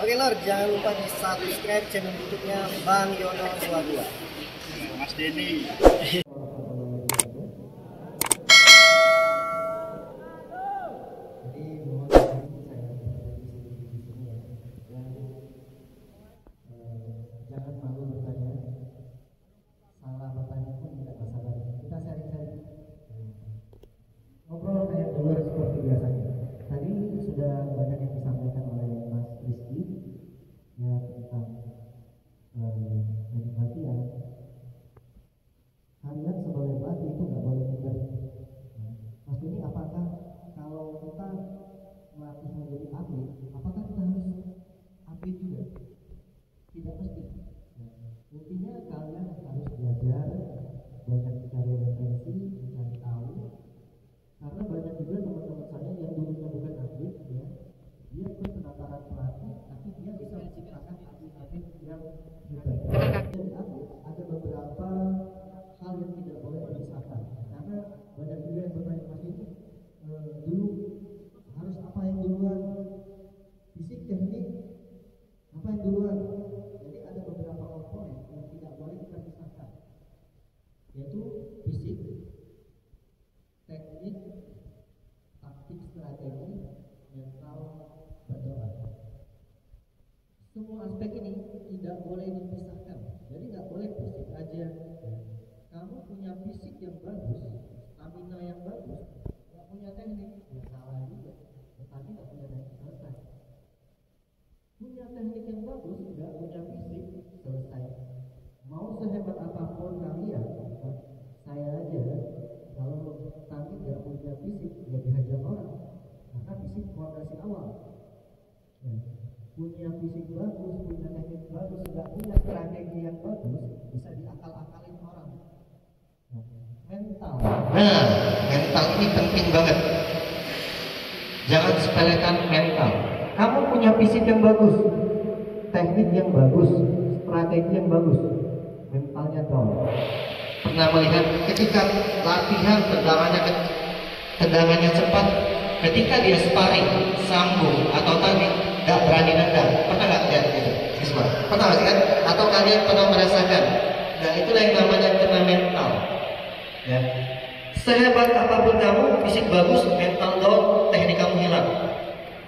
Oke Lord, jangan lupa di subscribe channel YouTube-nya Bang Yono 22. Mas Denny. Jangan malu bertanya, salah bertanya pun tidak masalah. Kita sharing-sharing, ngobrol kayak dulu seperti biasanya. Tadi sudah banyak yang disampaikan oleh Mas Rizky ya tentang latihan. Kalian sebagai pelatih itu nggak boleh minder. Mas ini apakah kalau kita melatih menjadi atlet, apakah kita harus atlet juga? Tidak mesti. Intinya kalian harus belajar, banyak mencari referensi, mencari tahu. Karena banyak juga teman-teman saya yang dulunya bukan atlet, ya, dia ikut penataran pelatih, tapi dia bisa menciptakan atlet-atlet yang hebat. Jadi atlet ada beberapa hal yang tidak boleh dipisahkan. Karena banyak juga yang bertanya Mas ini dulu harus apa yang duluan, fisik, teknik, apa yang duluan. Jadi ada beberapa komponen yang tidak boleh kita pisahkan, yaitu fisik, teknik, taktik, strategi, mental, berdoa. Semua aspek ini tidak boleh dipisahkan. Jadi nggak boleh fisik aja. Kamu punya fisik yang bagus, stamina yang bagus, nggak punya teknik, ya salah juga. Tadi nggak punya teknik, selesai. Punya teknik yang bagus, nggak punya fisik, selesai. Mau sehebat apapun kalian, saya aja kalau tadi nggak punya fisik, nggak dihajar orang, karena fisik fondasi awal. Ya. Punya fisik bagus, punya teknik bagus, nggak punya strategi yang bagus, bisa diakal-akalin orang. Mental. Nah, mental ini penting banget. Jangan sepelekan mental. Kamu punya fisik yang bagus, teknik yang bagus, strategi yang bagus, mentalnya down. Pernah melihat ketika latihan tendangannya cepat, ketika dia sparring, sambung atau tanding, nggak berani nendang. Pernah nggak lihat itu? Siswa? Pernah nggak kan? Atau kalian pernah merasakan? Nah, itulah yang namanya kena mental. Ya. Sehebat apapun kamu, fisik bagus, mental down, teknik kamu hilang.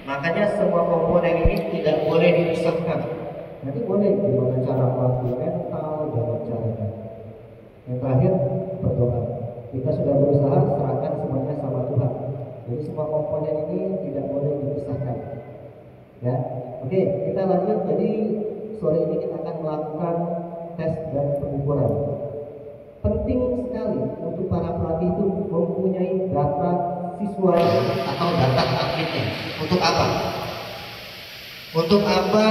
Makanya semua komponen ini tidak boleh dipisahkan. Nanti boleh gimana cara melatih mental, gimana caranya. Yang terakhir, berdoa. Kita sudah berusaha serahkan semuanya sama Tuhan. Jadi semua komponen ini tidak boleh dipisahkan. Ya, oke, kita lanjut. Jadi sore ini kita akan melakukan tes dan pengukuran. Penting sekali untuk para pelatih itu mempunyai data siswa Atau data atletnya. Untuk apa? Untuk apa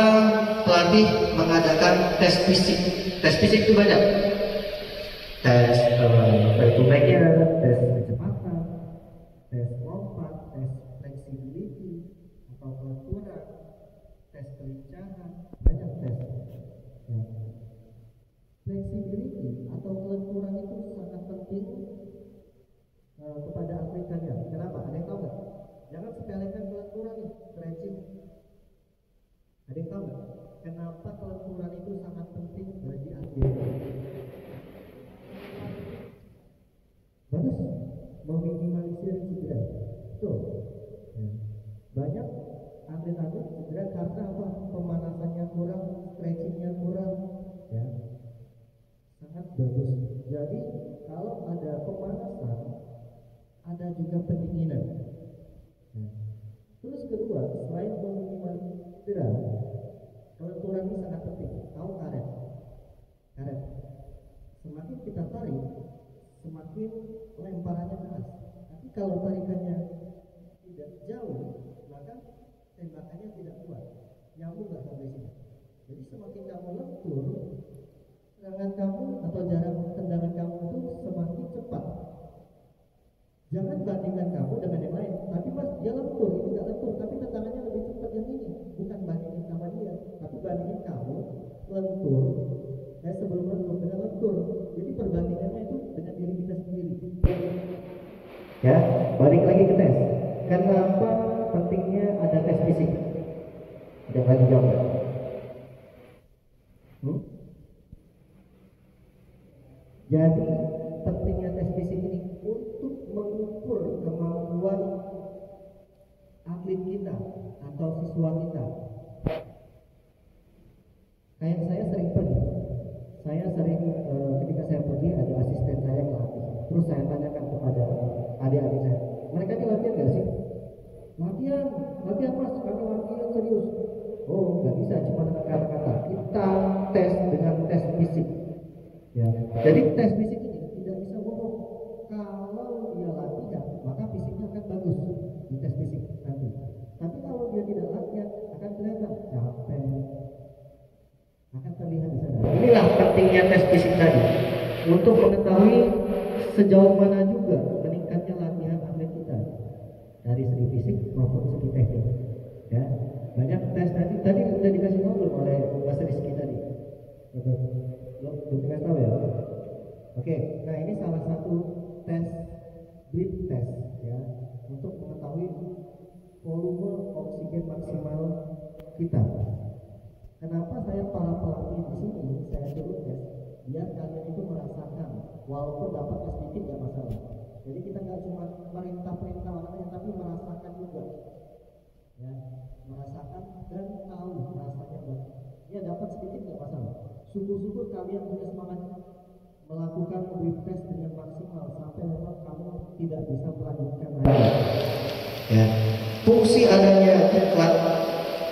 pelatih mengadakan tes fisik? Tes fisik itu banyak. Tes baiknya, tes kecepatan, tes lompat, tes flexibility atau kelenturan, tes kelincahan, banyak tes. Ya. Flexibility atau kelenturan itu sangat penting kepada atlet kalian. Kenapa? Ada yang tahu nggak? Jangan sepelekan kelenturan nih, stretching. Ada yang tahu nggak? Kenapa kelenturan itu sangat penting bagi atlet? Bagus, meminimalisir cedera. Betul. Ya. Banyak atlet-atlet cedera karena apa? Pemanasannya kurang, stretchingnya kurang. Ya. Sangat bagus. Jadi kalau ada pemanasan, ada juga pendinginan. Ya. Terus kedua, selain meminimalisir cedera, kelenturan ini sangat penting. Tahu karet? Karet. Semakin kita tarik, semakin lemparannya keras. Tapi kalau tarikannya tidak jauh, maka tembakannya tidak kuat, nyambung nggak sampai sini. Jadi semakin kamu lentur, serangan kamu atau jarak tendangan kamu itu semakin cepat. Jangan bandingkan kamu dengan yang lain. Tapi mas dia lentur, ini nggak lentur, tapi tendangannya lebih cepat yang ini. Bukan bandingin sama dia, tapi bandingin kamu lentur. Sebelum lentur dengan lentur. Jadi perbandingannya itu dengan diri kita sendiri. Ya, balik lagi ke tes. Kenapa pentingnya ada tes fisik? Ada yang lagi jawab? Jadi pentingnya tes fisik ini untuk mengukur kemampuan atlet kita atau siswa kita. Kayak saya sering pergi, ketika saya pergi ada asisten saya yang latih. Terus saya tanyakan kepada adik-adik saya, mereka ini latihan nggak sih? Latihan mas, kami latihan serius. Oh nggak bisa cuma dengan kata-kata. Kita tes dengan tes fisik. Ya, jadi tes fisik ini tidak bisa bohong. Kalau dia latihan, maka fisiknya akan bagus di tes fisik nanti. Tapi kalau dia tidak latihan, akan kelihatan capek, akan terlihat di sana. Inilah pentingnya tes fisik tadi untuk mengetahui sejauh mana juga meningkatnya latihan atlet kita dari segi fisik maupun segi teknik. Ya, banyak tes tadi sudah dikasih tahu belum oleh Mas Rizky tadi? Belum dikasih tahu ya? Oke, nah ini salah satu tes breath test ya untuk mengetahui volume oksigen maksimal kita. Kenapa saya para pelatih di sini saya suruh tes biar kalian itu merasakan walaupun dapatnya sedikit nggak masalah. Jadi kita nggak cuma perintah orangnya tapi merasakan juga, ya merasakan dan tahu rasanya. Ya dapat sedikit nggak masalah. Syukur-syukur kalian punya semangat melakukan breath test dengan maksimal sampai memang kamu tidak bisa melanjutkan lagi. Ya, fungsi adanya diklat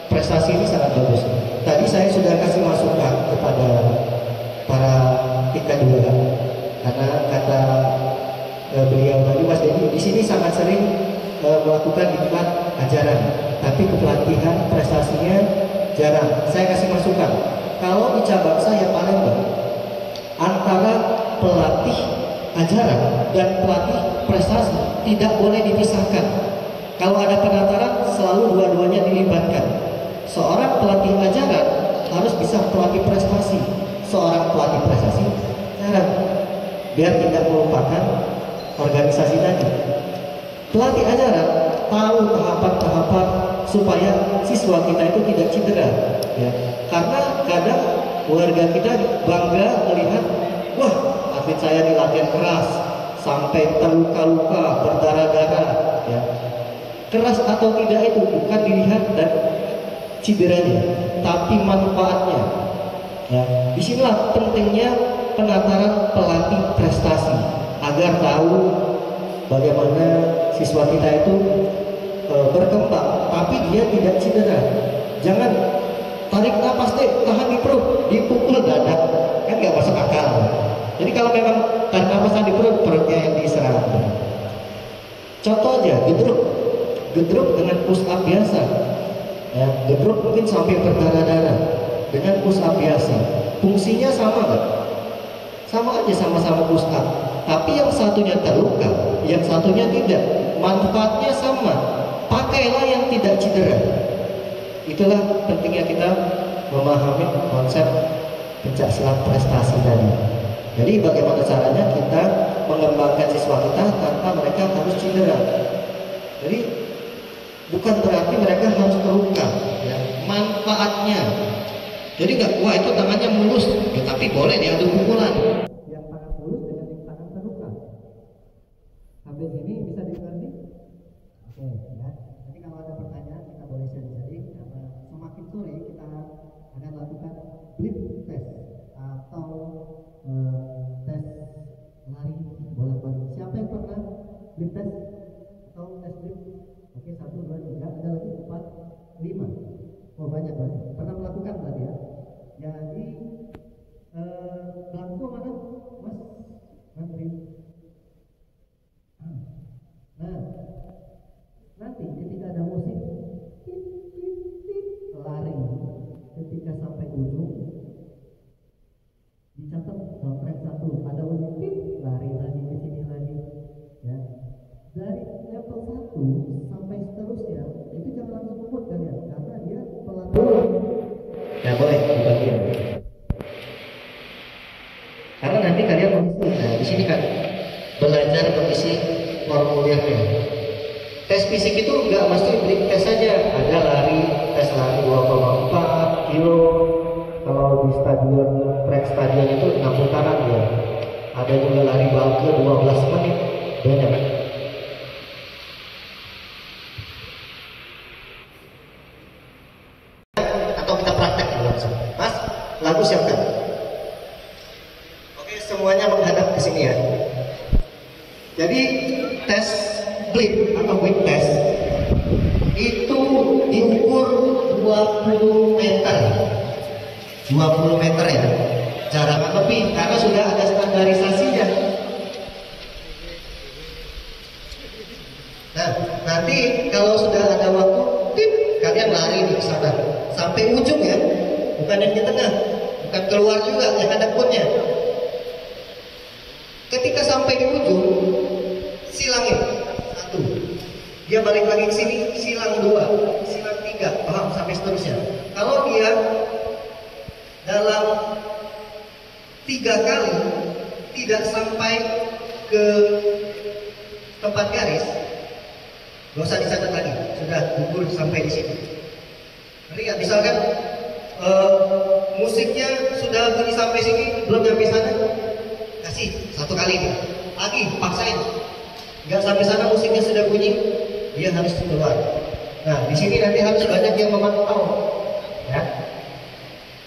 prestasi ini sangat bagus. Tadi saya sudah kasih masukan kepada para tingkat 2 karena kata beliau tadi Mas Dedi di sini sangat sering melakukan diklat ajaran, tapi kepelatihan prestasinya jarang. Saya kasih masukan. Kalau di cabang saya Palembang, antara pelatih ajaran dan pelatih prestasi tidak boleh dipisahkan. Kalau ada penataran selalu dua-duanya dilibatkan. Seorang pelatih ajaran harus bisa pelatih prestasi. Seorang pelatih prestasi ajaran, biar tidak melupakan organisasi tadi. Pelatih ajaran tahu tahapan-tahapan supaya siswa kita itu tidak cedera, ya. Karena kadang warga kita bangga melihat, wah atlet saya dilatih keras sampai terluka-luka, berdarah-darah, ya. Keras atau tidak itu bukan dilihat dan cederanya, tapi manfaatnya. Ya, disinilah pentingnya penataran pelatih prestasi agar tahu bagaimana siswa kita itu berkembang, tapi dia tidak cedera. Jangan tarik napas deh, tahan di perut, dipukul dada, kan nggak masuk akal. Jadi kalau memang tarik napas di perut, perutnya yang diserang. Contoh aja, gedruk dengan push up biasa. Ya, gedruk mungkin sampai berdarah-darah dengan push up biasa. Fungsinya sama kan? Sama aja, sama-sama push up. Tapi yang satunya terluka, yang satunya tidak. Manfaatnya sama. Pakailah yang tidak cedera. Itulah pentingnya kita memahami konsep pencaksilat prestasi tadi. Jadi bagaimana caranya kita mengembangkan siswa kita tanpa mereka harus cedera. Jadi bukan berarti mereka harus terluka, ya. Manfaatnya. Jadi nggak, wah itu tangannya mulus, tetapi boleh diadu pukulan. Yang tangan mulus dengan yang tangan terluka. Sampai sini bisa dimengerti? Oke, ya. Nanti kalau ada pertanyaan kita boleh sharing. Karena semakin sore kita akan lakukan blip test atau tes lari bolak-balik. Siapa yang pernah blip test atau tes blip? Oke, 1, 2, 3, ada lagi 4, 5. Oh banyak. Pernah melakukan berarti ya. Jadi belangko mana, Mas? Nanti. Nah, nanti ketika ada musik, lari. Ketika sampai ujung, dicatat soundtrack 1. Ada bunyi lari lagi ke sini lagi, ya. Dari level 1 sampai seterusnya itu jangan langsung ngebut kalian, karena dia pelan. Ya boleh dibagian. Karena nanti kalian mengisi. Nah di sini kan belajar mengisi formulirnya. Tes fisik itu enggak mesti beli tes saja. Ada lari, tes lari 2,4 kilo. Kalau di stadion track stadion itu 6 putaran ya. Ada juga lari bangke 12 menit. Banyak. Atau kita praktek langsung. Mas, lagu siapkan. Oke, semuanya menghadap ke sini ya. Jadi tes blip atau whip test itu diukur 20 meter. 20 meter ya. Jangan lebih karena sudah ada standarisasinya. Nah, nanti kalau sudah ada waktu, tip, kalian lari di sana sampai ujung ya, bukan yang di tengah, bukan keluar juga, yang ada punnya. Ketika sampai di ujung, silangin 1, dia balik lagi ke sini, silang 2, silang 3, paham sampai seterusnya. Kalau dia dalam 3 kali tidak sampai ke tempat garis, gak usah dicatat lagi, sudah gugur sampai di situ. Lihat misalkan musiknya sudah bunyi sampai sini, belum sampai sana, kasih 1 kali nih, lagi paksain, nggak sampai sana musiknya sudah bunyi, dia harus keluar. Nah di sini nanti harus banyak yang memantau, ya.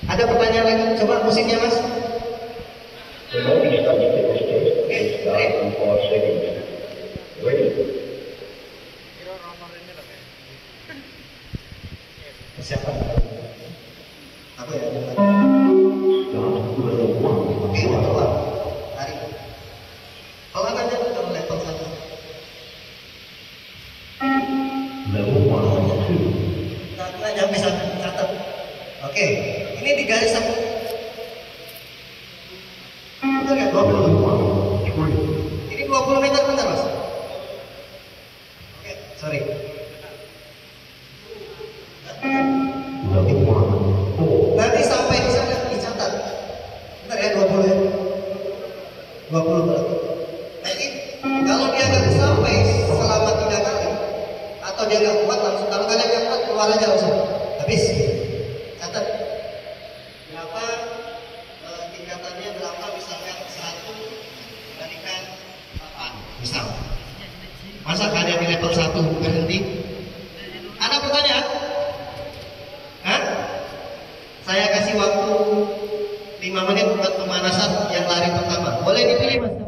Ada pertanyaan lagi? Coba musiknya mas. Siapa? Apa ya? Oke, keluar. Tarik. Pelan aja kalau level 1. Nggak nyampe 1, catat. Oke, ini di garis 1. Benar ya? 20. Ini 20 meter benar mas? Oke, sorry. Nanti sampai di sana dicatat. Benar ya 20 ya? 20 berarti. Nah ini kalau dia nggak sampai selama 3 kali atau dia nggak kuat langsung, kalau kalian nggak kuat keluar aja langsung. Habis. Catat. Berapa tingkatannya berapa misalkan 1 dibandingkan 8 misal. Masa kalian di level 1 berhenti? Ada pertanyaan? Hah? Saya kasih waktu 5 menit buat pemanasan yang lari pertama. Boleh dipilih mas?